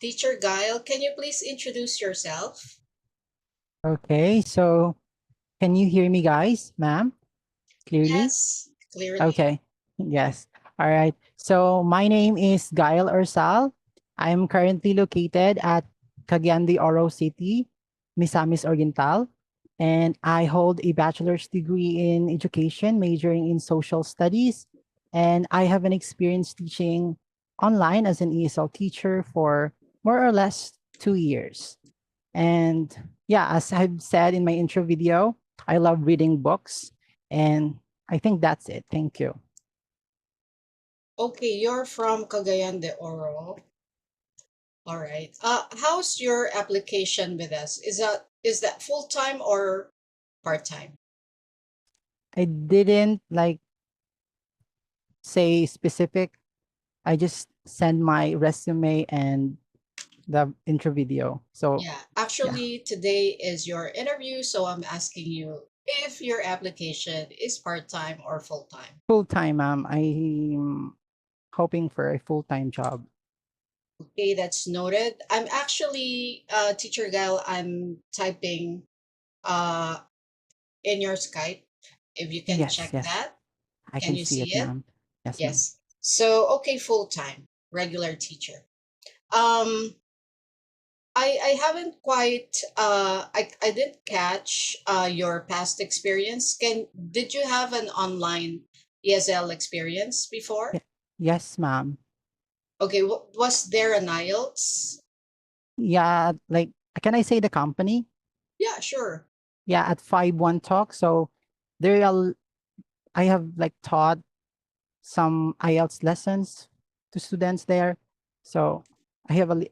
Teacher Gail, can you please introduce yourself? Okay, so can you hear me, guys, ma'am, clearly? Yes, clearly. Okay, yes. All right. So my name is Gail Ursal. I'm currently located at Cagayan de Oro City, Misamis Oriental, and I hold a bachelor's degree in education, majoring in social studies, and I have an experience teaching online as an ESL teacher for more or less 2 years. And yeah, as I've said in my intro video, I love reading books. And I think that's it. Thank you. Okay, you're from Cagayan de Oro. All right. How's your application with us? Is that full-time or part-time? I didn't like say specific. I just send my resume and the intro video. So Yeah, yeah, actually today is your interview, so I'm asking you if your application is part-time or full-time. full time, ma'am. I'm hoping for a full time job. Okay, that's noted. I'm actually Teacher Gail, I'm typing uh in your Skype. If you can Yes, check yes. that, I can can you see see it, it? ma'am. Yes, ma'am. Yes. So, okay, full-time, regular teacher. Um, I haven't quite I didn't catch your past experience. Did you have an online ESL experience before? Ye- Yes, ma'am. Okay, was there an IELTS? Yeah, like can I say the company? Yeah, sure. Yeah, at 5-1 Talk. So there are I have like taught some IELTS lessons to students there. So I have a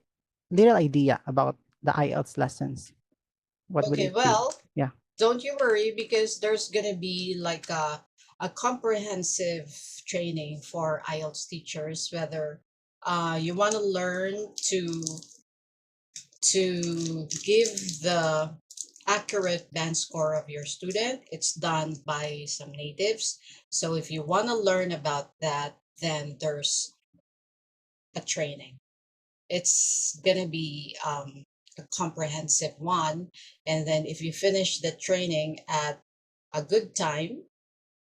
little idea about the IELTS lessons. What would Okay, it be? well, Yeah. don't you worry because there's gonna be like a comprehensive training for IELTS teachers, whether you want to learn to give the accurate band score of your student. It's done by some natives. So if you want to learn about that, then there's a training. It's gonna be a comprehensive one. And then if you finish the training at a good time,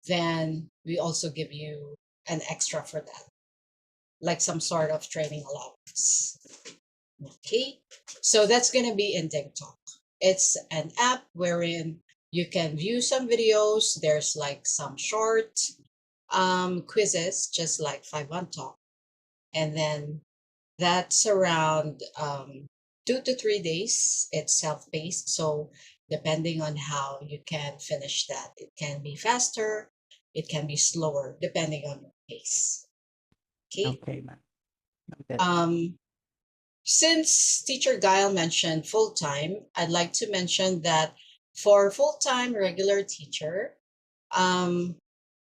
then we also give you an extra for that, like some sort of training allowance. Okay, so that's going to be in TikTok. It's an app wherein you can view some videos. There's like some short quizzes, just like 5-1 Talk. And then that's around 2 to 3 days. It's self-paced. So depending on how you can finish that, it can be faster, it can be slower, depending on your pace. Okay. Okay, ma'am. Noted. Um, Since Teacher Guile mentioned full time, I'd like to mention that for full time regular teacher, um,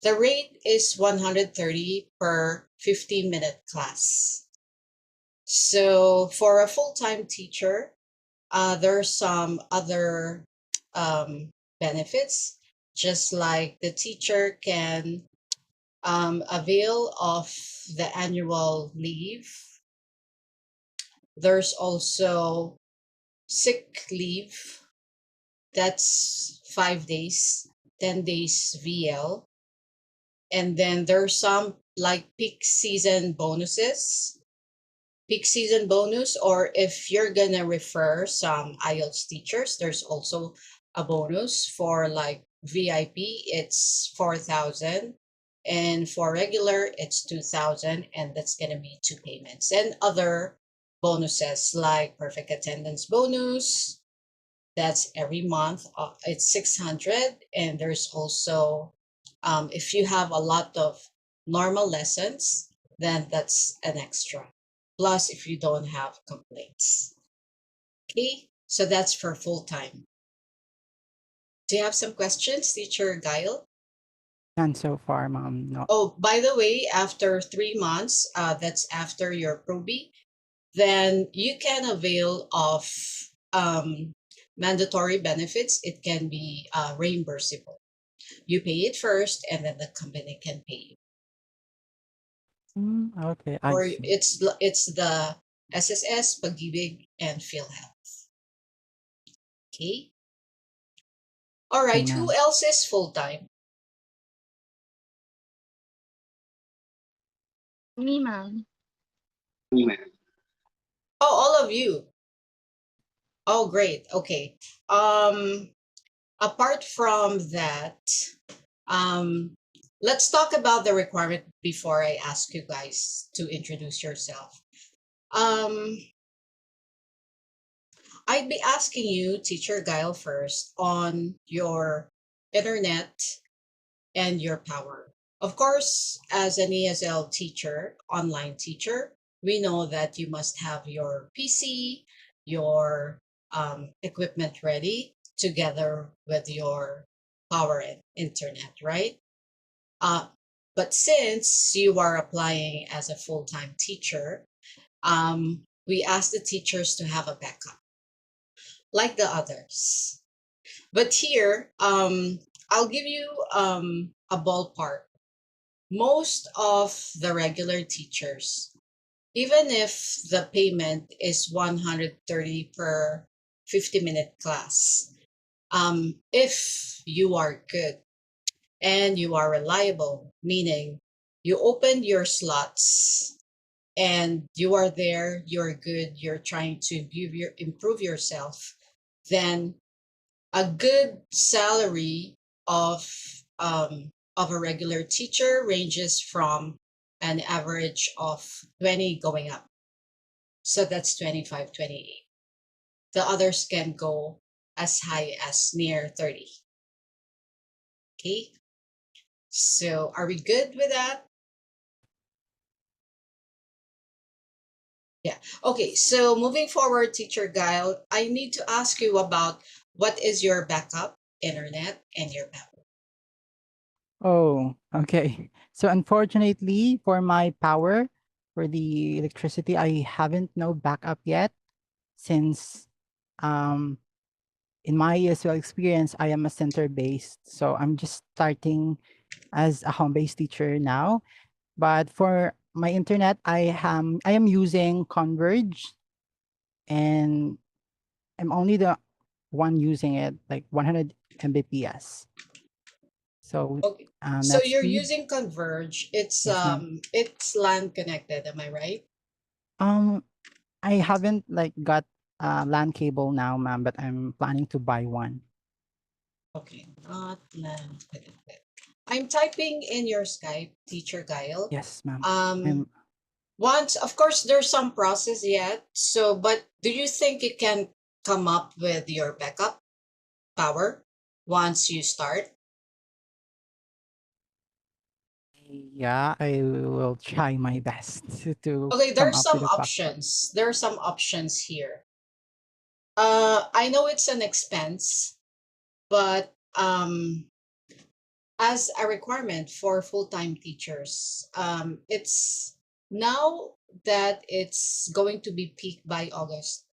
the rate is 130 per 15-minute class. So for a full time teacher, there's some other benefits, just like the teacher can avail of the annual leave. There's also sick leave. That's 5 days, 10 days VL. And then there's some like peak season bonuses. Peak season bonus, or if you're gonna refer some IELTS teachers, there's also a bonus for like VIP, it's 4,000. And for regular, it's 2,000. And that's gonna be two payments. And other bonuses like perfect attendance bonus, that's every month. It's 600. And there's also, if you have a lot of normal lessons, then that's an extra. Plus, if you don't have complaints. Okay, so that's for full time. Do you have some questions, Teacher Gail? None so far, ma'am. No. Oh, by the way, after 3 months, that's after your probie, then you can avail of mandatory benefits. It can be reimbursable. You pay it first, and then the company can pay you. Okay, I Or see. it's the SSS, Pag-ibig, and PhilHealth. Okay. All Okay, right. Who ma'am. else is full time? Me, ma'am. Oh, all of you. Oh, great. Okay. Um, Apart from that, um, let's talk about the requirement before I ask you guys to introduce yourself. Um, I'd be asking you, Teacher Guile, first on your internet and your power. Of course, as an ESL teacher, online teacher, we know that you must have your PC, your equipment ready together with your power and internet, right? Uh, but since you are applying as a full time teacher, we ask the teachers to have a backup like the others. But here, I'll give you a ballpark. Most of the regular teachers, even if the payment is 130 per 50-minute class, if you are good and you are reliable, meaning you open your slots and you are there, you're good, you're trying to improve yourself, then a good salary of a regular teacher ranges from an average of 20 going up. So that's 25, 28. The others can go as high as near 30. Okay. So are we good with that? Yeah. Okay. So moving forward, Teacher Guile, I need to ask you about what is your backup internet and your power. Oh, okay. So unfortunately, for my power, for the electricity, I haven't no backup yet since um in my ESL experience, I am a center-based. So I'm just starting as a home-based teacher now. But for my internet, I am using Converge, and I'm only the one using it, like 100 Mbps. So Okay. So net you're speed, using Converge. yes, ma'am. It's LAN connected, am I right? Um, I haven't like got a LAN cable now, ma'am, but I'm planning to buy one. Okay, not LAN connected. I'm typing in your Skype, Teacher Guile. Yes, ma'am. Um, I'm Once, of course, there's some process yet. So, but do you think you can come up with your backup power once you start? Yeah, I will try my best to Okay, come there's up with some a backup. options. There are some options here. I know it's an expense, but as a requirement for full-time teachers, it's now that it's going to be peak by August.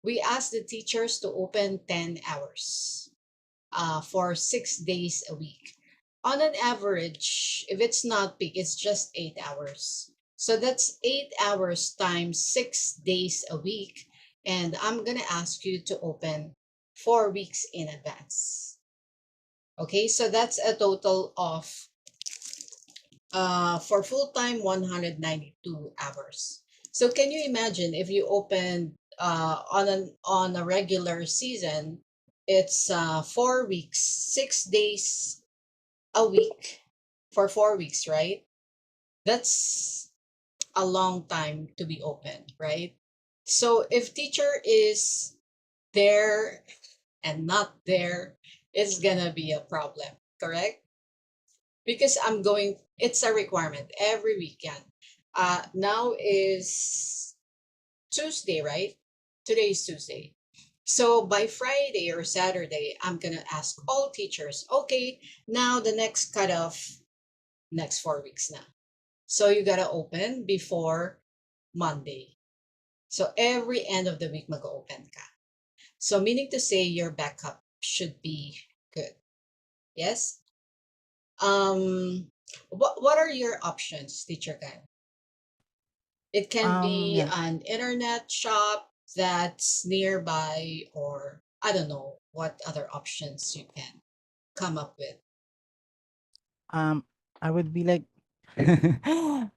We ask the teachers to open 10 hours for 6 days a week. On an average, if it's not peak, it's just 8 hours. So that's 8 hours times 6 days a week. And I'm going to ask you to open 4 weeks in advance. Okay, so that's a total of for full time 192 hours. So can you imagine if you open on a regular season, it's 4 weeks, 6 days a week for 4 weeks, right? That's a long time to be open, right? So if teacher is there and not there, it's gonna be a problem, correct? Because it's a requirement every weekend. Now is Tuesday, right? Today is Tuesday. So by Friday or Saturday, I'm gonna ask all teachers, okay, now the next cutoff, next 4 weeks now. So you gotta open before Monday. So every end of the week mag-open ka. So meaning to say your backup should be good. Yes? What are your options, Teacher Guy? It can be Yeah. an internet shop that's nearby, or I don't know what other options you can come up with. Um, I would be like, I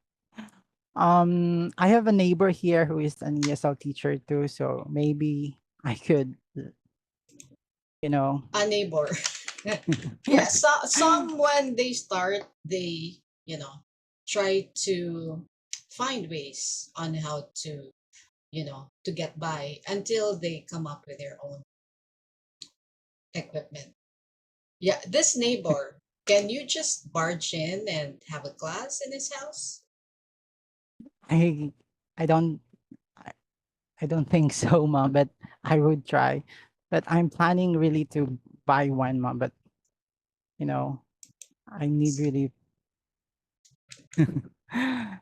have a neighbor here who is an ESL teacher too, so maybe I could, you know, A neighbor. Yeah, so some when they start, they, you know, try to find ways on how to, to get by until they come up with their own equipment. Yeah, this neighbor, can you just barge in and have a class in his house? I, I don't, I, I don't think so, mom, but I would try. But I'm planning really to buy one, mom. But you know, I need really,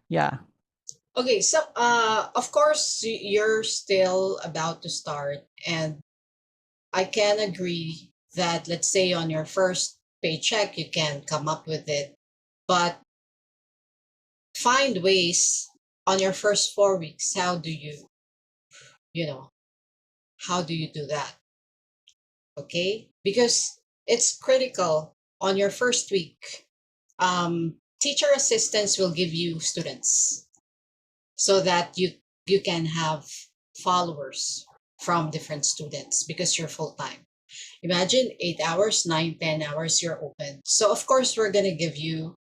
yeah, Okay, so of course you're still about to start, and I can agree that, let's say, on your first paycheck you can come up with it, but find ways on your first 4 weeks. How do you know, how do you do that? Okay, because it's critical on your first week. Teacher assistants will give you students so that you can have followers from different students because you're full time. Imagine 8 hours, 9, 10 hours you're open. So of course we're gonna give you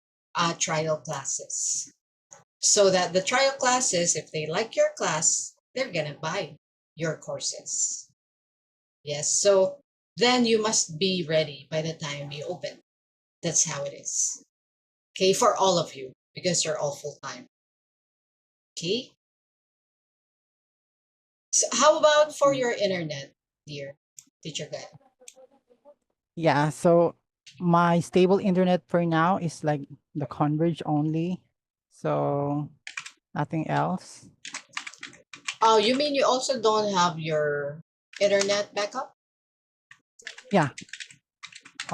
trial classes so that the trial classes, if they like your class, they're gonna buy your courses. Yes, so then you must be ready by the time you open. That's how it is. Okay, for all of you because you're all full time. Okay, so how about for mm, your internet, dear teacher guy? yeah. So my stable internet for now is like the Converge only, so nothing else. Oh, you mean you also don't have your internet backup? Yeah,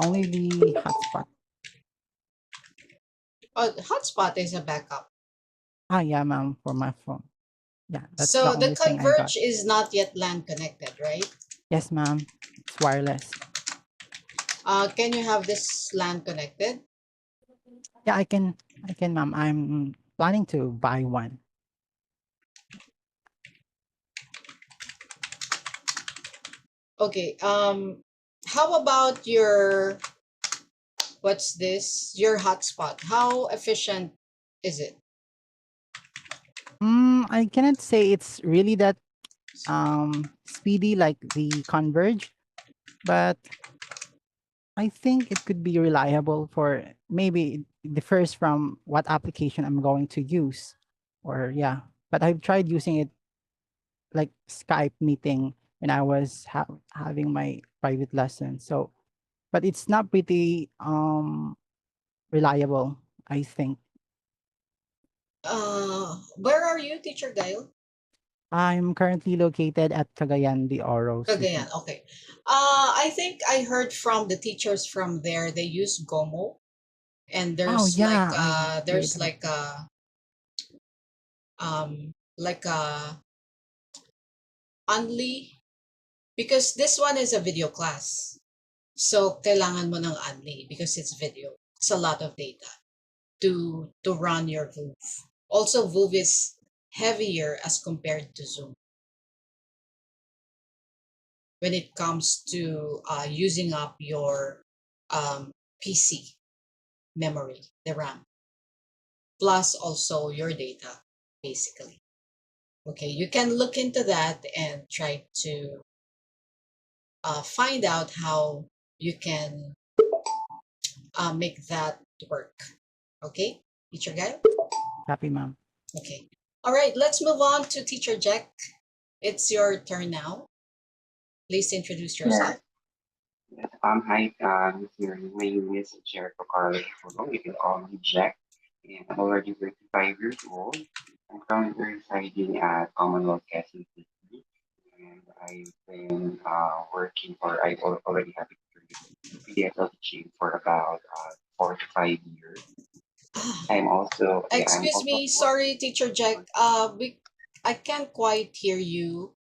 only the hotspot. Oh, hotspot is a backup. Yeah, ma'am, for my phone. Yeah, that's the So the only thing I got. Converge is not yet LAN connected, right? Yes, ma'am. It's wireless. Can you have this LAN connected? Yeah, I can, ma'am. I'm planning to buy one. Okay. How about your, what's this? Your hotspot. How efficient is it? I cannot say it's really that speedy like the Converge, but I think it could be reliable for maybe it differs from what application I'm going to use. Or yeah. But I've tried using it like Skype meeting when I was having my private lesson. So but it's not pretty reliable, I think. Where are you, teacher Gail? I'm currently located at Cagayan de Oro Cagayan. City. Okay. I think I heard from the teachers from there. They use Gomo, and Oh yeah, I heard there's about like a only, because this one is a video class. So kailangan mo ng only because it's video. It's a lot of data to run your VOOV. Also, VOOV is heavier as compared to Zoom when it comes to using up your PC memory, the RAM, plus also your data, basically. Okay, you can look into that and try to find out how you can make that work. Okay, teacher guy? Happy Mom. Okay. All right, let's move on to teacher Jack. It's your turn now. Please introduce Yeah. yourself. Yes. Hi, here. My name is Jericho Carlos Polo. You can call me Jack. And I'm already 35 years old. I'm currently residing at Commonwealth Quezon City. And I've been working for, already have experience with PDSL teaching for about 4 to 5 years. I'm Excuse also me, sorry, working Teacher on. Jack. I can't quite hear you.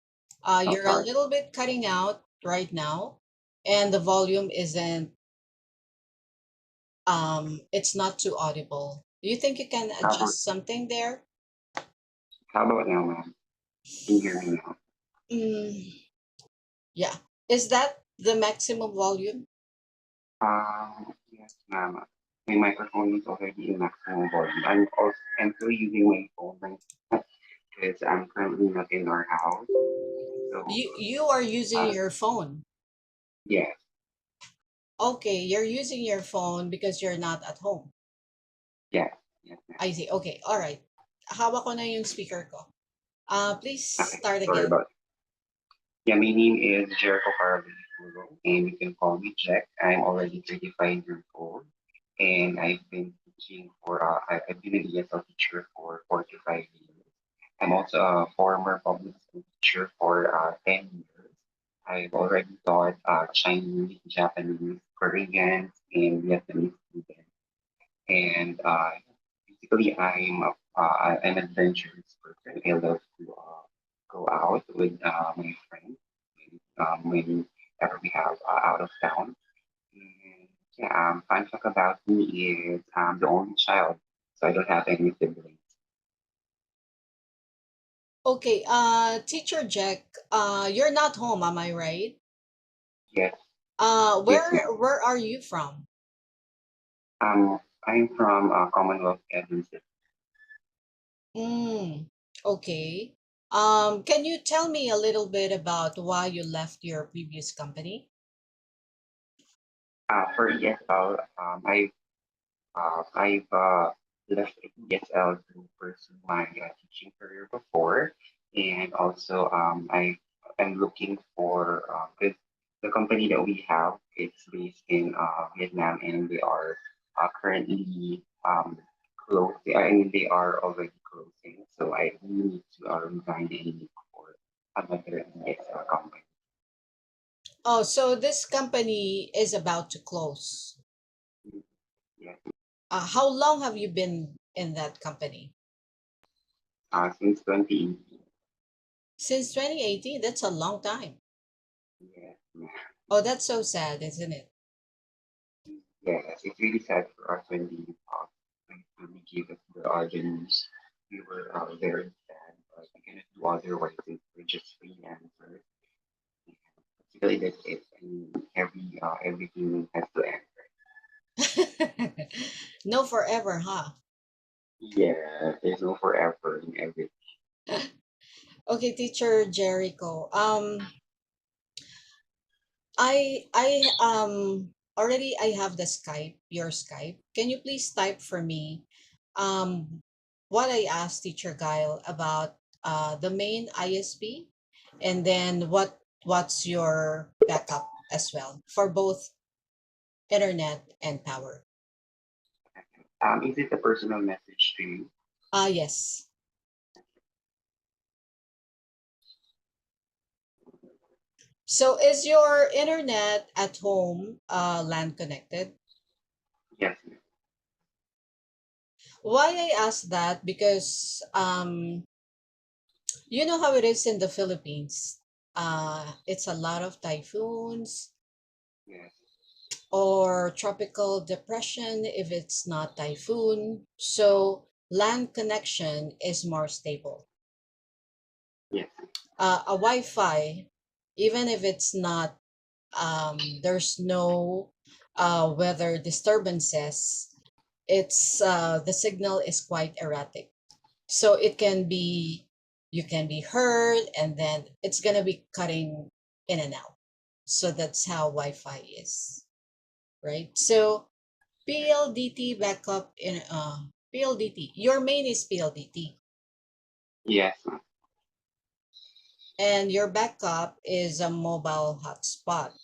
Oh, You're a sorry. little bit cutting out right now, and the volume isn't. It's not too audible. Do you think you can How about adjust something there? now, ma'am? Can you hear me now? Mm, yeah. Is that the maximum volume? Yes, ma'am. My microphone is already in maximum volume. I'm still using my phone right now because I'm currently not in our house. So, You are using uh, your phone. yes, Okay, you're using your phone because you're not at home. yes, yes, ma'am. I see. Okay, all right. Hawak ko na yung speaker ko. Please Okay, start sorry again. about Yeah, my name is Jericho Carly Puro, and you can call me Jack. I'm already 35 years old, and I've been teaching I've been an ESL teacher for 45 years. I'm also a former public school teacher for 10 years. I've already taught Chinese, Japanese, Korean, and Vietnamese students. And basically, I'm an adventurous person. I love to go out with my friends whenever we have out of town. And yeah, fun fact about me is I'm the only child, so I don't have any siblings. Okay, Teacher Jack, you're not home, am I right? Yes, yes, Where ma'am. where are you from? I'm from Commonwealth Edmonton. Mm, okay. Can you tell me a little bit about why you left your previous company? For ESL, I've left ESL to pursue my teaching career before, and also I'm looking for because the company that we have it's based in Vietnam, and they are currently closing. I mean, they are already closing, so I really need to resign and look for another ESL company. Oh, so this company is about to close. Yeah, How long have you been in that company? since 2018. Since 2018? That's a long time. Yeah. Oh, that's so sad, isn't it? Yes, it's really sad for us when we gave us the news. We were very sad, but we cannot do otherwise since we're just freelancers. Basically, that's it. I mean, everything has to end. No forever, huh? Yeah, there's no forever in everything. Okay, teacher Jericho. I already I have the Skype, your Skype. Can you please type for me what I asked teacher Guile about the main ISP, and then what's your backup as well for both internet and power. Is it a personal message to you? Yes. So is your internet at home LAN connected? Yes. Why I ask that, because you know how it is in the Philippines. It's a lot of typhoons Yes. or tropical depression if it's not typhoon. So land connection is more stable. Yes. A Wi-Fi, even if it's not, there's no weather disturbances, it's the signal is quite erratic. So it can be, you can be heard, and then it's gonna be cutting in and out. So that's how Wi-Fi is, right? So PLDT backup in PLDT. Your main is PLDT, Yes. Ma'am. and your backup is a mobile hotspot. Yes.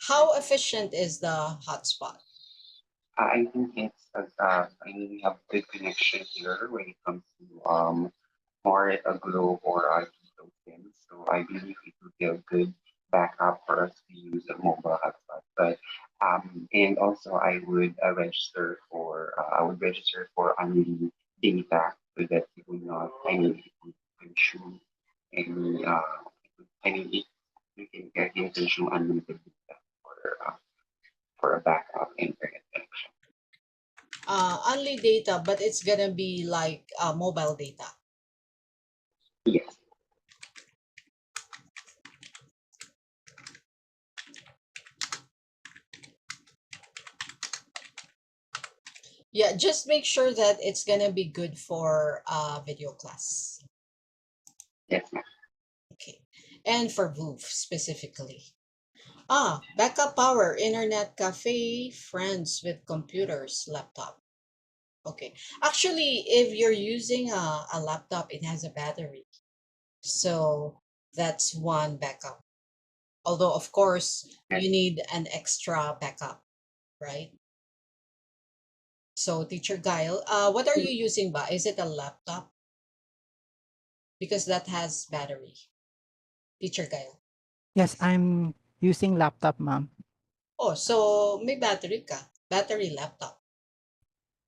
How efficient is the hotspot? I think I mean, we have good connection here when it comes to more a globe or a digital SIM. So I believe it would be a good backup for us to use a mobile hotspot. But And also I would register for unlimited data so that you will not, I mean, it would consume any, I mean, it, you can consume unlimited data for a backup internet connection. Only data, but it's gonna be like mobile data. Yes, Yeah, just make sure that it's gonna be good for video class. yes, ma'am. Okay. And for VooV specifically. Backup power, internet cafe, friends with computers, laptop. Okay. Actually, if you're using a laptop, it has a battery. So that's one backup. Although, of course, Yes. you need an extra backup, right? So, Teacher Guile, what are you using ba? Is it a laptop? Because that has battery. Teacher Guile. Yes, I'm using laptop, ma'am. Oh, so may battery ka. Battery laptop.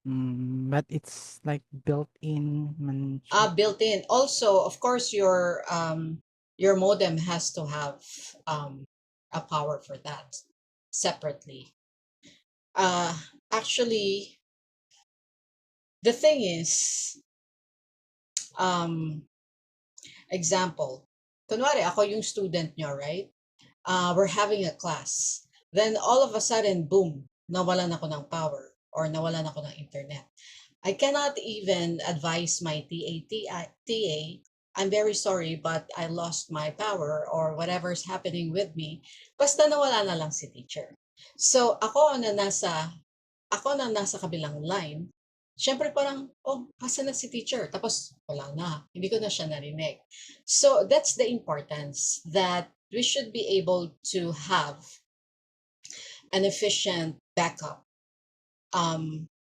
But it's like built-in mansion. Built in. Also, of course, your modem has to have a power for that separately. Uh, Actually, the thing is, um, example, kunwari ako yung student nyo, right? We're having a class. Then all of a sudden, boom, nawalan ako ng power or nawalan ako ng internet. I cannot even advise my TA, I'm very sorry, but I lost my power or whatever's happening with me. Basta nawala na lang si teacher. So ako na nasa kabilang line, syempre parang, oh, asa na si teacher? Tapos wala na, hindi ko na siya narinig. So that's the importance that we should be able to have an efficient backup. Um,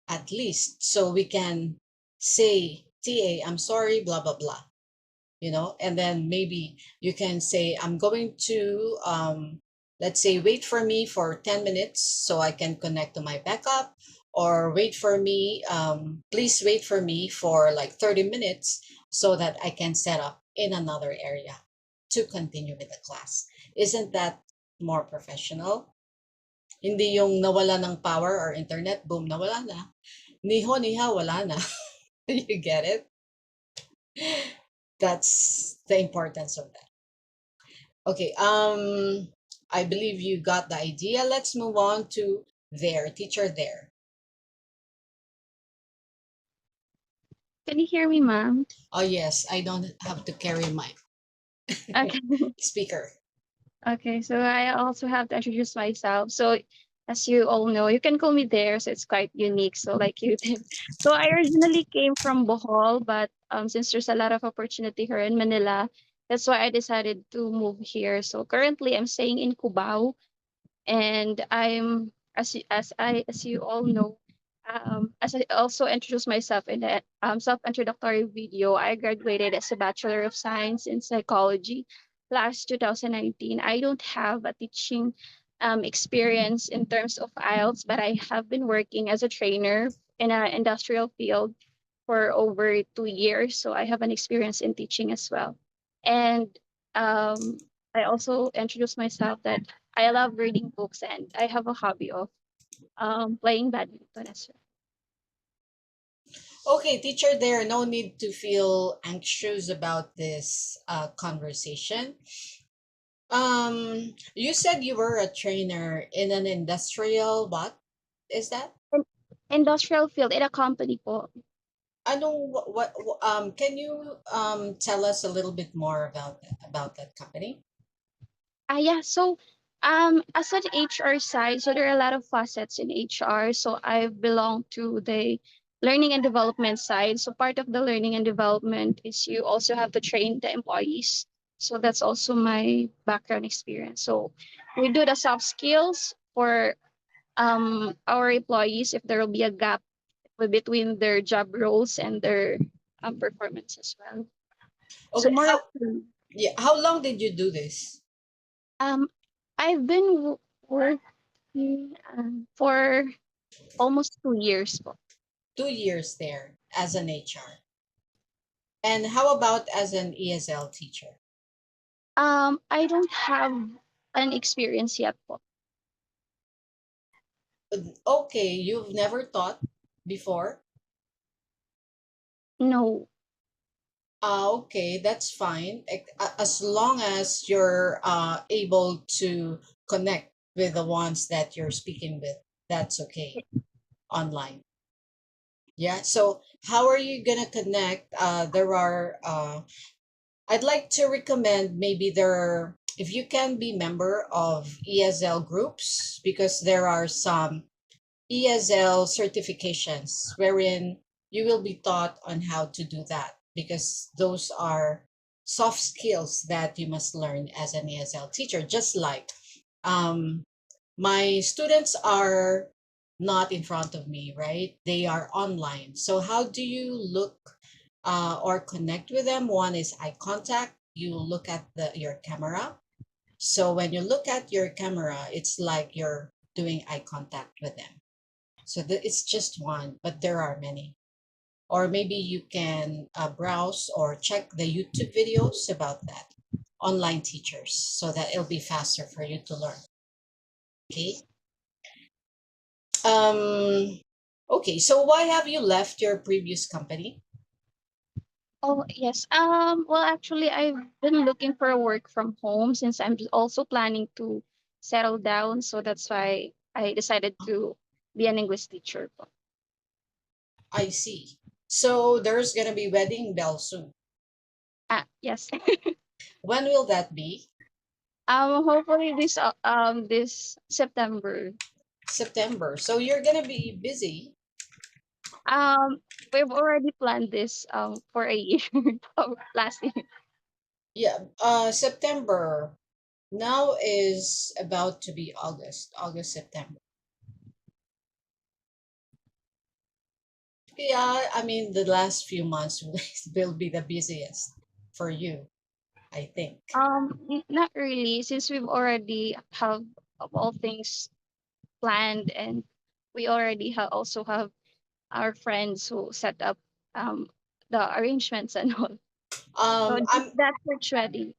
at least so we can say TA, I'm sorry, blah blah blah, and then maybe you can say I'm going to let's say wait for me for 10 minutes so I can connect to my backup, or wait for me please wait for me for like 30 minutes so that I can set up in another area to continue with the class. Isn't that more professional? Hindi yung nawala ng power or internet, boom, nawala na. Niho, niha, wala na. You get it? That's the importance of that. Okay, I believe you got the idea. Let's move on to there, teacher there. Can you hear me, ma'am? Oh yes, I don't have to carry my Okay. speaker. Okay, so I also have to introduce myself. So, as you all know, you can call me there, so it's quite unique. So, like you did. So, I originally came from Bohol, but since there's a lot of opportunity here in Manila, that's why I decided to move here. So, currently, I'm staying in Cubao, and I'm as you all know, as I also introduced myself in the self-introductory video, I graduated as a Bachelor of Science in Psychology last 2019. I don't have a teaching experience in terms of IELTS, but I have been working as a trainer in an industrial field for over 2 years. So I have an experience in teaching as well. And um, I also introduced myself that I love reading books and I have a hobby of playing badminton as well. Okay, teacher there, no need to feel anxious about this conversation. You said you were a trainer in an industrial, what is that? And industrial field in a company po. Can you tell us a little bit more about that company? Yeah, so as an HR side, so there are a lot of facets in HR. So I belong to the learning and development side. So part of the learning and development is you also have to train the employees. So that's also my background experience. So we do the soft skills for our employees if there will be a gap between their job roles and their performance as well. So Okay, more of how long did you do this? um I've been For almost 2 years po. 2 years there as an HR. And how about as an ESL teacher? I don't have an experience yet po. Okay, you've never taught before? No. Okay, that's fine. As long as you're able to connect with the ones that you're speaking with, that's okay online. Yeah. So how are you gonna connect? There are. I'd like to recommend maybe there, if you can be member of ESL groups, because there are some ESL certifications wherein you will be taught on how to do that, because those are soft skills that you must learn as an ESL teacher. Just like um, my students are not in front of me, right? They are online. So how do you look or connect with them? One is eye contact. You look at your camera. So when you look at your camera, it's like you're doing eye contact with them. So it's just one, but there are many. Or maybe you can browse or check the YouTube videos about that, online teachers, so that it'll be faster for you to learn. Okay. Um, okay. So why have you left your previous company? Oh, yes. Well, actually, I've been looking for a work from home since I'm also planning to settle down. So that's why I decided to be an English teacher po. I see. So there's gonna be wedding bell soon. Yes. When will that be? Hopefully this September. September. So you're gonna be busy. Um, we've already planned this for a year last year. Yeah. September. Now is about to be August, September. Yeah, I mean, the last few months will be the busiest for you, I think. Not really, since we've already have of all things planned, and we already also have our friends who set up um the arrangements and all. So just I'm that church ready.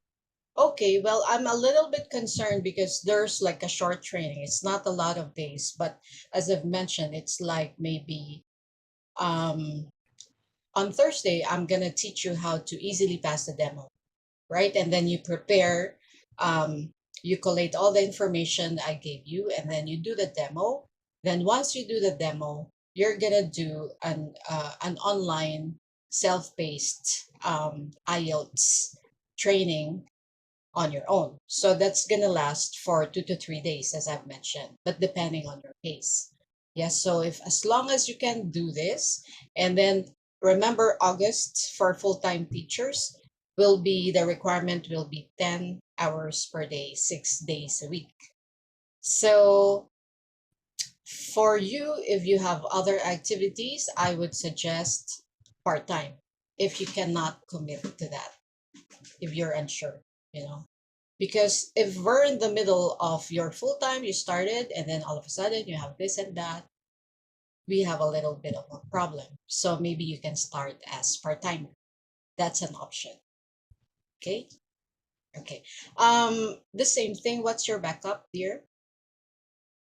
okay. Well, I'm a little bit concerned because there's like a short training. It's not a lot of days, but as I've mentioned, it's like maybe um, on Thursday, I'm gonna teach you how to easily pass the demo, right? And then you prepare, um, you collate all the information I gave you, and then you do the demo. Then once you do the demo, you're gonna do an online self-paced IELTS training on your own. So that's gonna last for 2 to 3 days, as I've mentioned, but depending on your pace. Yes, so if as long as you can do this, and then remember August for full-time teachers will be the requirement will be 10 hours per day, 6 days a week. So for you, if you have other activities, I would suggest part-time if you cannot commit to that, if you're unsure, you know. Because if we're in the middle of your full time, you started, and then all of a sudden you have this and that, we have a little bit of a problem. So maybe you can start as part timer. That's an option. Okay. Okay. The same thing. What's your backup, dear?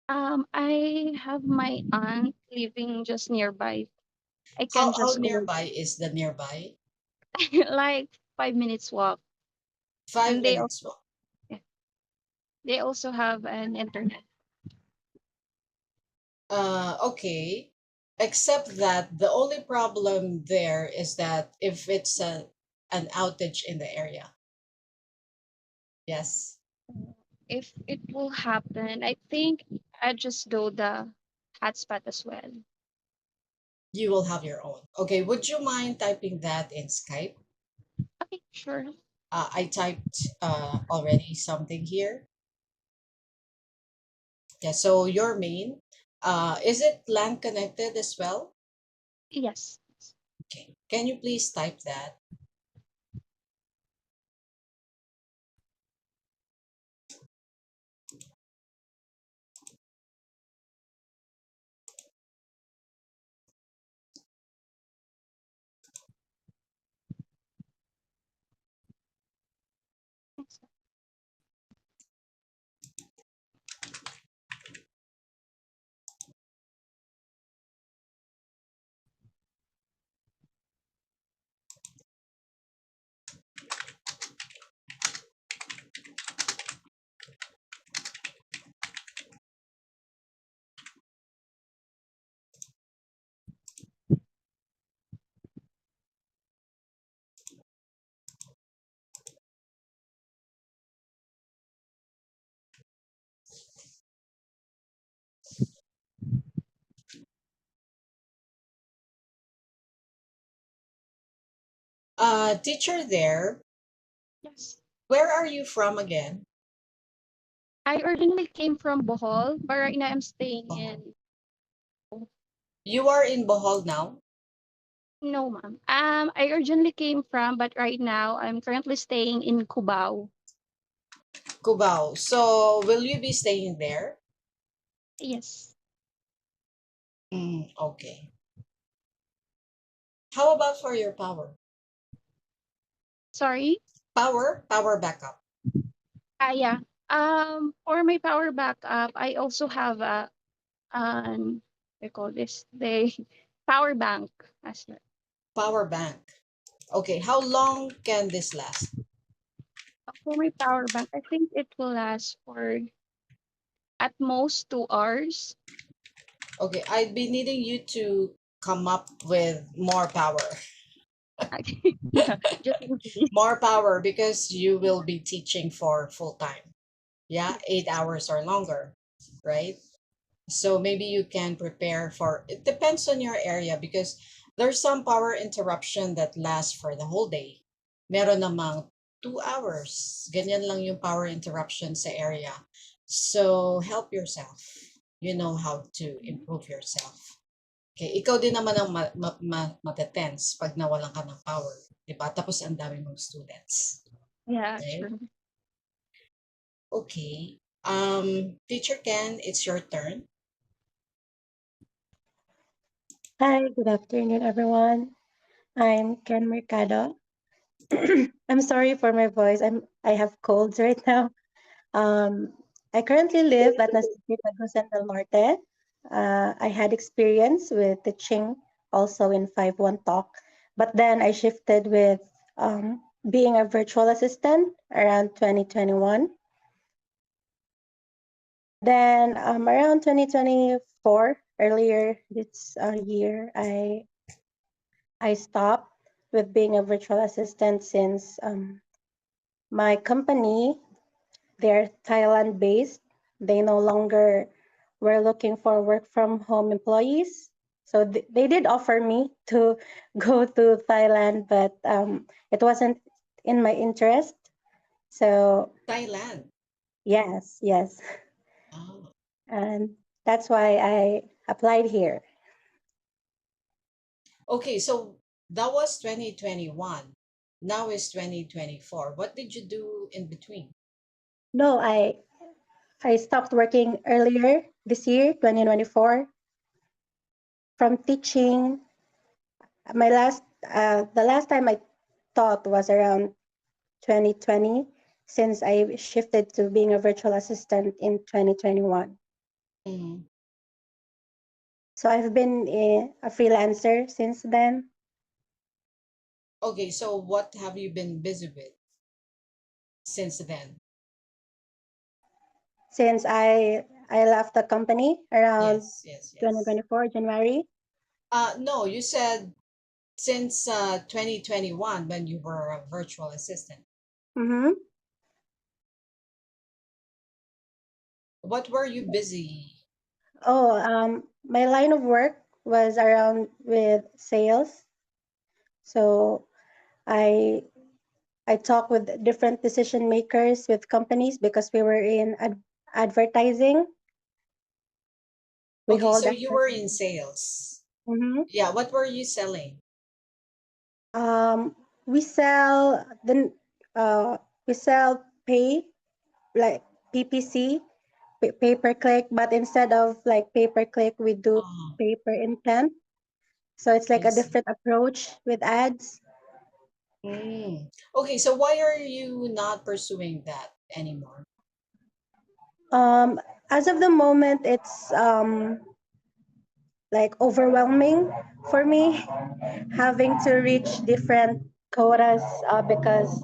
I have my aunt living just nearby. I can How just go nearby is the nearby? like 5 minutes walk, Five and minutes walk. they also have an internet. Okay. Except that the only problem there is that if it's an outage in the area. Yes. If it will happen, I think I just do the hotspot as well. You will have your own. Okay, would you mind typing that in Skype? Okay, sure. I typed already something here. Yeah, so your main, is it LAN connected as well? Yes. Okay, can you please type that? Teacher there, Yes. where are you from again? I originally came from Bohol, but right now I'm staying Bohol. in. You are in Bohol now? No, ma'am. I originally came from, but right now I'm currently staying in Cubao. Cubao. So will you be staying there? Yes. Okay. How about for your power? Sorry. Power backup. Yeah. For my power backup, I also have a we call this the power bank as well. Power bank. Okay, how long can this last? For my power bank, I think it will last for at most 2 hours. Okay, I'd be needing you to come up with more power. Yeah, just in case. More power because you will be teaching for full time. Yeah, 8 hours or longer, right? So maybe you can prepare for it depends on your area because there's some power interruption that lasts for the whole day. Meron namang 2 hours. Ganyan lang yung power interruption sa area. So help yourself. You know how to improve yourself. Okay, ikaw din naman ang matetense pag nawalan ka ng power. Diba? Tapos ang dami mong students. Yeah, Right? true. Okay. Teacher Ken, it's your turn. Hi, good afternoon, everyone. I'm Ken Mercado. I'm sorry for my voice. I have colds right now. Um, I currently live at Nasipit, Agusan del Norte. I had experience with teaching also in 5-1 Talk, but then I shifted with being a virtual assistant around 2021. Then around 2024, earlier this year, I stopped with being a virtual assistant since my company, they're Thailand based. They no longer were looking for work from home employees. So they did offer me to go to Thailand, but it wasn't in my interest. So Thailand. yes, yes. Oh. And that's why I applied here. Okay, so that was 2021. Now is 2024. What did you do in between? No, I stopped working earlier this year, 2024, from teaching. The last time I taught was around 2020, since I shifted to being a virtual assistant in 2021. Mhm. So I've been a freelancer since then. Okay, so what have you been busy with since then? Since I left the company around Yes, yes, yes. 2024 January. No, you said since 2021 when you were a virtual assistant. Mm-hmm. What were you busy? Oh, my line of work was around with sales. So I I talk with different decision makers with companies because we were in advertising. We Okay, hold so you were advertising. in sales. Hmm. Yeah, what were you selling? We sell the we sell pay like PPC, pay per click, but instead of like pay per click, we do Oh, pay per intent. So it's like I a see. different approach with ads. Okay, so why are you not pursuing that anymore? Um, as of the moment, it's like overwhelming for me having to reach different quotas because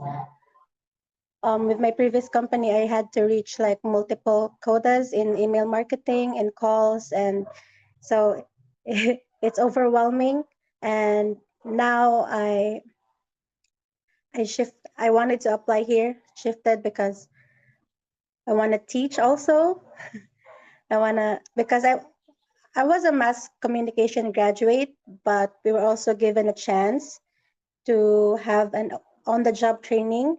with my previous company, I had to reach like multiple quotas in email marketing and calls, and so it's overwhelming. And now I shift. I wanted to apply here, shifted because I want to teach also. I wanna because I was a mass communication graduate, but we were also given a chance to have an on-the-job training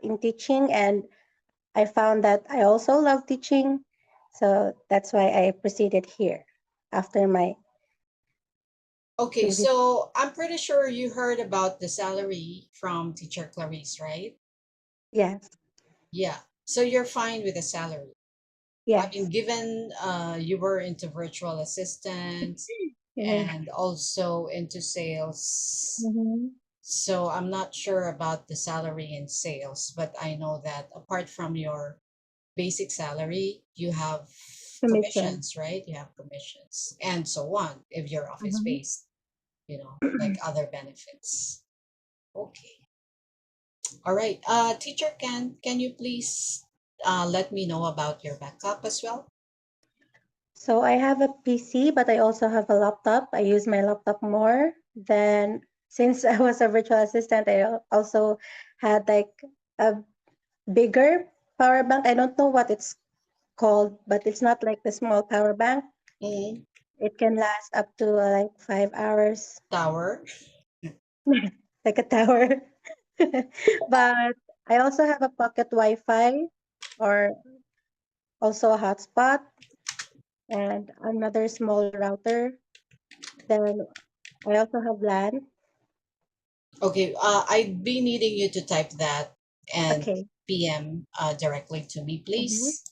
in teaching, and I found that I also love teaching. So that's why I proceeded here after my Okay, previous. so I'm pretty sure you heard about the salary from teacher Clarice, right? Yes, Yeah. So you're fine with the salary. I yes. mean, given you were into virtual assistant Mhm. and also into sales, Mhm. so I'm not sure about the salary in sales, but I know that apart from your basic salary, you have Commission. commissions, right? You have commissions and so on if you're office Mhm. based, like other benefits. Okay. All right. Teacher can you please let me know about your backup as well? So I have a PC, but I also have a laptop. I use my laptop more than since I was a virtual assistant. I also had like a bigger power bank. I don't know what it's called, but it's not like the small power bank. Mm, It can last up to like 5 hours, tower. like a tower. But I also have a pocket Wi-Fi or also a hotspot and another small router. Then I also have LAN. Okay, I'd be needing you to type that and Okay. PM directly to me, Mm-hmm. please.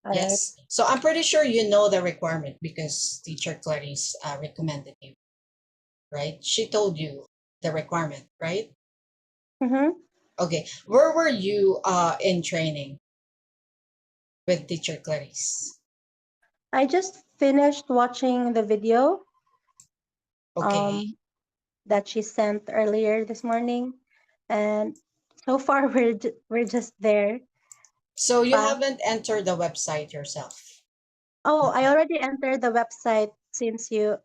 All right. Yes. So I'm pretty sure you know the requirement because teacher Clarice recommended you, right? She told you the requirement, right? Mm-hmm. Okay. Where were you in training with teacher Clarice? I just finished watching the video Okay. um that she sent earlier this morning, and so far we're just there. So you But haven't entered the website yourself. oh, I already entered the website since you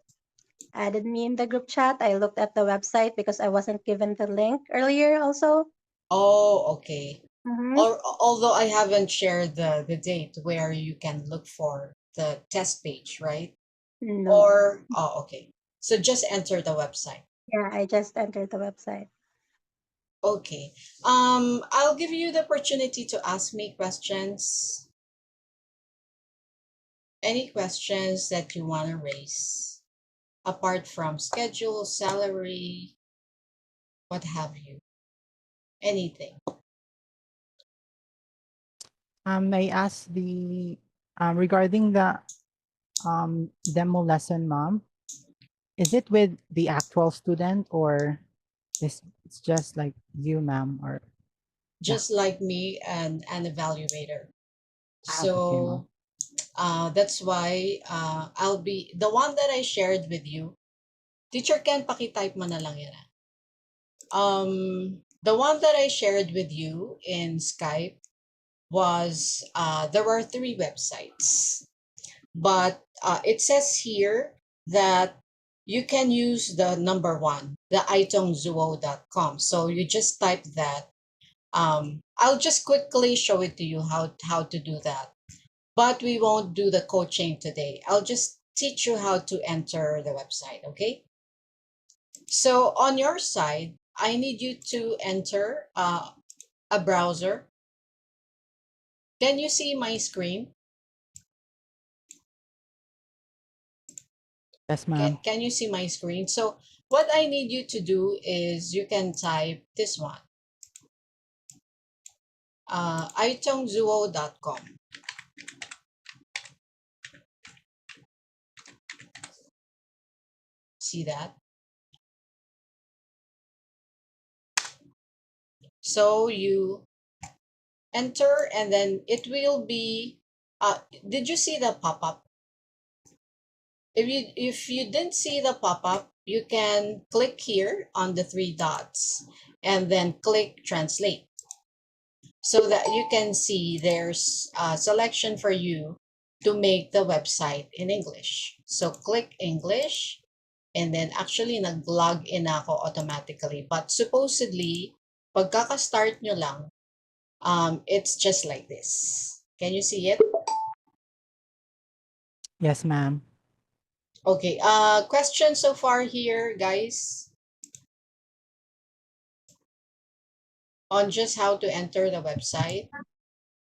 added me in the group chat. I looked at the website because I wasn't given the link earlier also. Oh, okay. Mm-hmm. Or although I haven't shared the date where you can look for the test page, right? No. Or oh, okay. So just enter the website. Yeah, I just entered the website. Okay. I'll give you the opportunity to ask me questions. Any questions that you want to raise, apart from schedule, salary, what have you. Anything. I asked regarding the demo lesson, mom. Is it with the actual student or is it's just like you, ma'am? Or yeah. Just like me and an evaluator. Okay, mom. So that's why I'll be the one that I shared with you. Teacher Ken, pakitype mo na lang yan. The one that I shared with you in Skype was there were three websites, but it says here that you can use the number one, the itongzuo.com. So you just type that. I'll just quickly show it to you how to do that. But we won't do the coaching today. I'll just teach you how to enter the website, okay? So on your side, I need you to enter a browser. Can you see my screen? Yes, Can, ma'am. can you see my screen? So what I need you to do is you can type this one, itongzuo.com. See that? So you enter and then it will be, did you see the pop-up? If you didn't see the pop-up, you can click here on the three dots and then click translate so that you can see there's a selection for you to make the website in English. So click English and then actually nag-log in ako automatically. But supposedly, pagkaka-start nyo lang, it's just like this. Can you see it? Yes, ma'am. Okay, question so far here, guys? on just how to enter the website.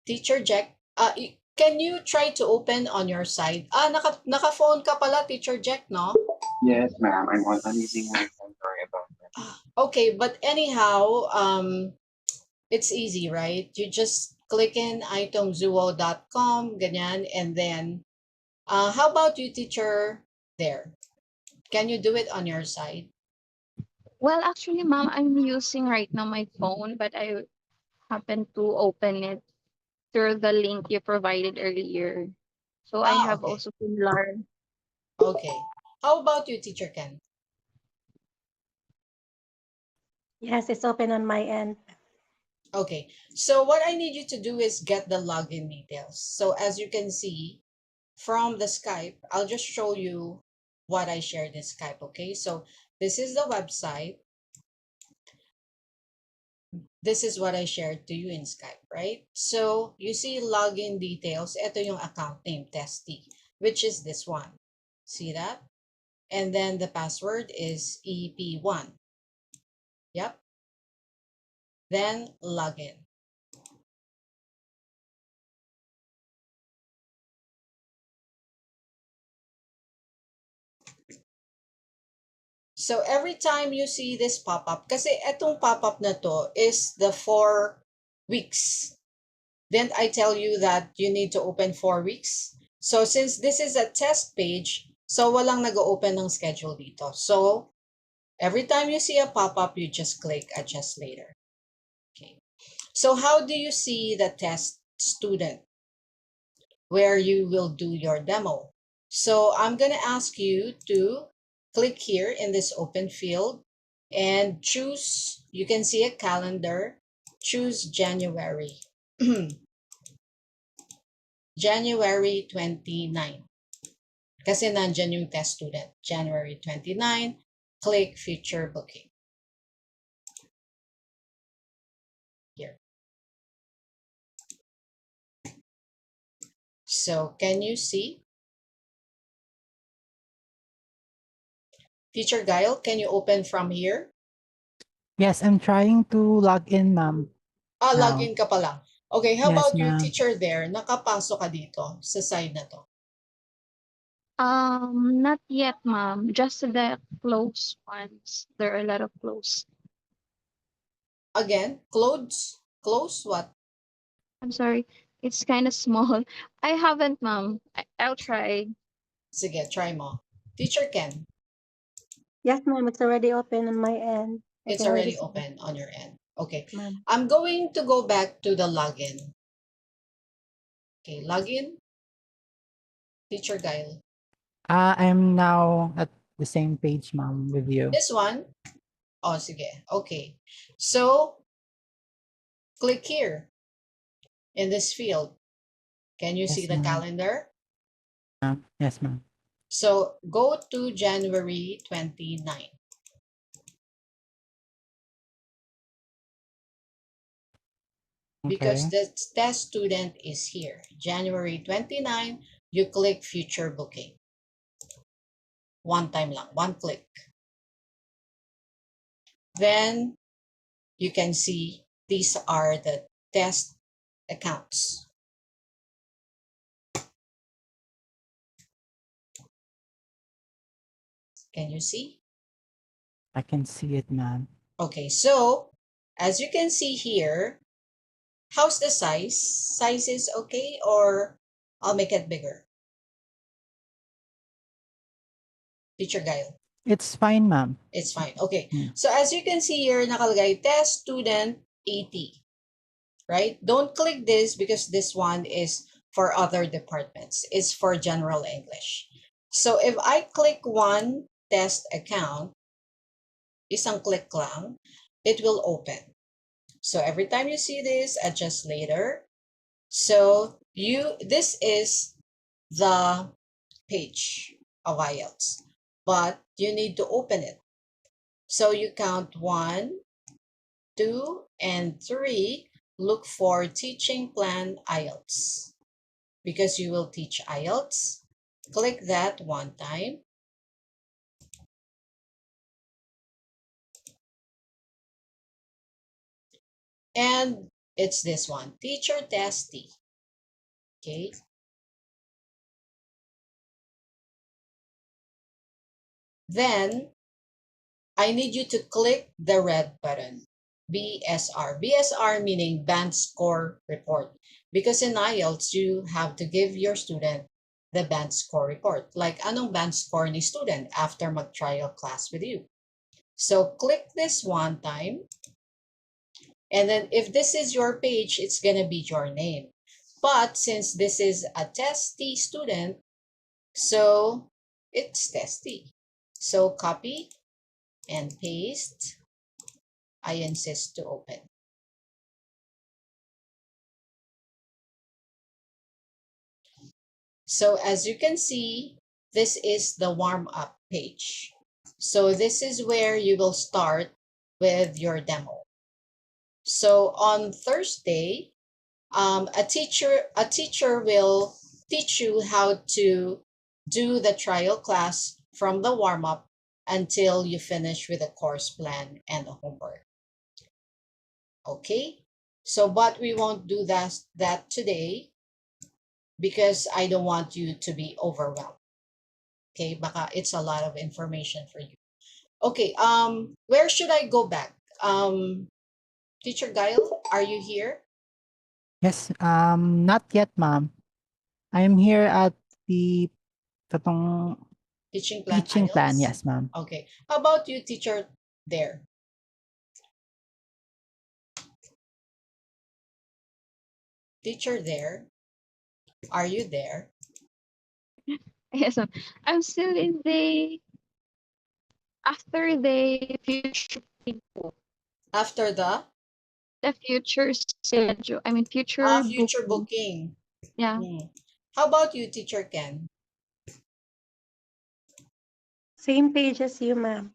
Teacher Jack, can you try to open on your side? Naka-phone ka pala, Teacher Jack, no? Yes, ma'am. I'm using my phone. Sorry about that. Okay, but anyhow, it's easy, right? You just click in itemzuo.com, ganyan, and then, how about you, teacher, there? Can you do it on your side? Well, actually, ma'am, I'm using right now my phone, but I happen to open it through the link you provided earlier. So I have Okay, also similar. okay. How about you, teacher Ken? Yes, it's open on my end. Okay, so what I need you to do is get the login details. So as you can see from the Skype, I'll just show you what I shared in Skype, okay? So this is the website. This is what I shared to you in Skype, right? So you see login details. Ito yung account name, Testy, which is this one. See that? And then the password is EP1. Yep. Then login. So every time you see this pop-up, kasi etong pop-up na to is the 4 weeks. Then I tell you that you need to open 4 weeks. So since this is a test page, so walang nag-open ng schedule dito. So every time you see a pop-up, you just click adjust later. Okay. So how do you see the test student where you will do your demo? So I'm going to ask you to click here in this open field and choose, you can see a calendar, choose January. January 29. Kasi nandyan yung test student. January 29, click future booking. Here. So can you see? Teacher Guile, can you open from here? Yes, I'm trying to log in, ma'am. Now. Login ka pa lang. Okay, how Yes, about you, ma'am. teacher there? Nakapasok ka dito sa side na to. Not yet, ma'am. Just the close ones. There are a lot of close. Again, close? Close what? I'm sorry. It's kind of small. I haven't, ma'am. I'll try. Sige, try mo. Teacher Ken, Yes, ma'am, it's already open on my end. I it's can already already see it, open on your end. Okay, ma'am. I'm going to go back to the login. Okay, login. Teacher Guile. I'm now at the same page, ma'am, with you. This one? Oh, sige. Okay. So, click here in this field. Can you see Yes, the ma'am. calendar? Yes, ma'am. So, go to January 29. Because Okay. the test student is here. January 29, you click future booking. One time lang, one click. Then you can see these are the test accounts. Can you see? I can see it, ma'am. Okay, so as you can see here, how's the size? Size is okay or I'll make it bigger? Teacher Guile. It's fine, ma'am. It's fine. Okay. Hmm. So as you can see here, nakalagay test student 80. Right? Don't click this because this one is for other departments. It's for general English. So if I click one test account, isang click lang, it will open. So every time you see this, adjust later. So this is the page of IELTS, but you need to open it. So you count 1, 2, and 3. Look for teaching plan IELTS. Because you will teach IELTS, click that one time. And it's this one, teacher testy. Okay. Then I need you to click the red button, BSR. BSR meaning band score report. Because in IELTS, you have to give your student the band score report. Like, anong band score ni student after mag-trial class with you. So click this one time. And then if this is your page, it's going to be your name. But since this is a testy student, so it's testy. So copy and paste. I insist to open. So as you can see, this is the warm-up page. So this is where you will start with your demo. So on Thursday, a teacher will teach you how to do the trial class from the warm-up until you finish with the course plan and the homework. Okay, so but we won't do that today because I don't want you to be overwhelmed. Okay, baka it's a lot of information for you. Okay, where should I go back? Teacher Gail, are you here? Yes, not yet, ma'am. I'm here at the tatong Teaching plan teaching plan. IELTS? Yes, ma'am. Okay, how about you, teacher there? Teacher there, are you there? Yes, ma'am. I'm still in the after the future people, After the future schedule. I mean future future booking. booking. Yeah. Hmm. How about you, teacher Ken? Same page as you, ma'am.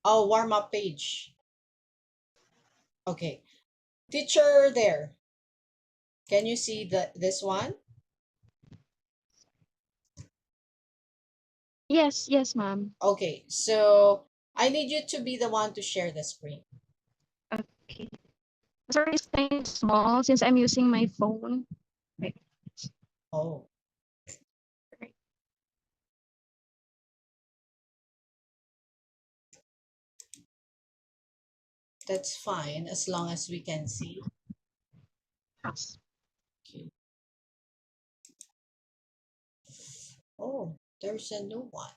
Oh, warm-up page. Okay, teacher there. Can you see this one? Yes, yes, ma'am. Okay, so I need you to be the one to share the screen. Okay. Sorry, it's kind of small since I'm using my phone. Wait. Oh, Right. that's fine as long as we can see. Yes. Okay. Oh, there's a new one.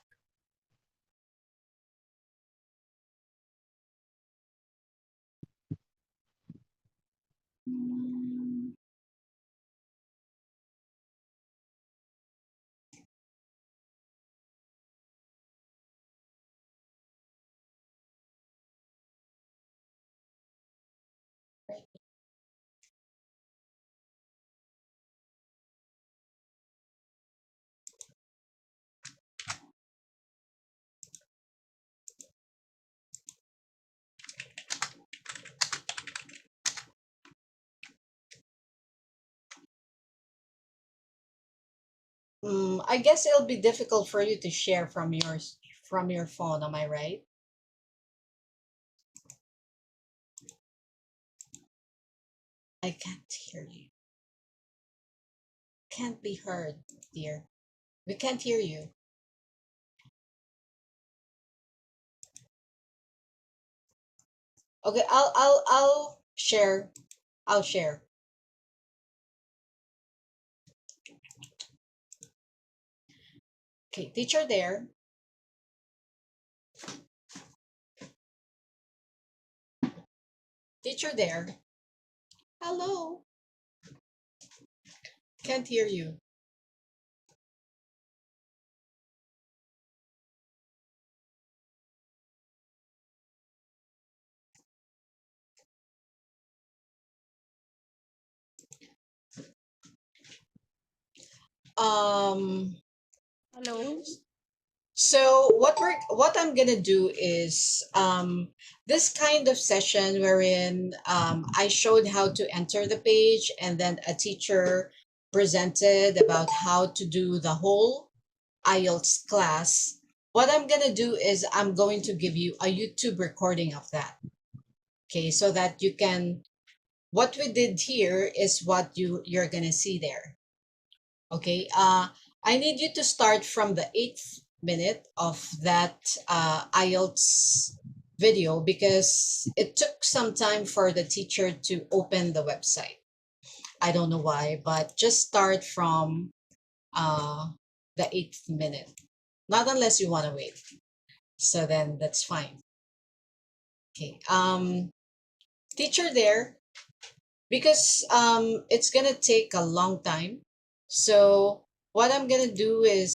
Hmm. I guess it'll be difficult for you to share from your phone. Am I right? I can't hear you. Can't be heard, dear. We can't hear you. Okay, I'll share. I'll share. Okay, teacher there. Teacher there. Hello. Can't hear you. Um Hello. So what I'm gonna do is this kind of session wherein I showed how to enter the page and then a teacher presented about how to do the whole IELTS class. What I'm gonna do is I'm going to give you a YouTube recording of that. Okay, so that you can what we did here is what you're gonna see there. Okay, I need you to start from the 8th minute of that IELTS video because it took some time for the teacher to open the website. I don't know why, but just start from uh, the 8th minute. Not unless you want to wait. So then that's fine. Okay. Teacher there, because it's gonna take a long time. So what I'm gonna do is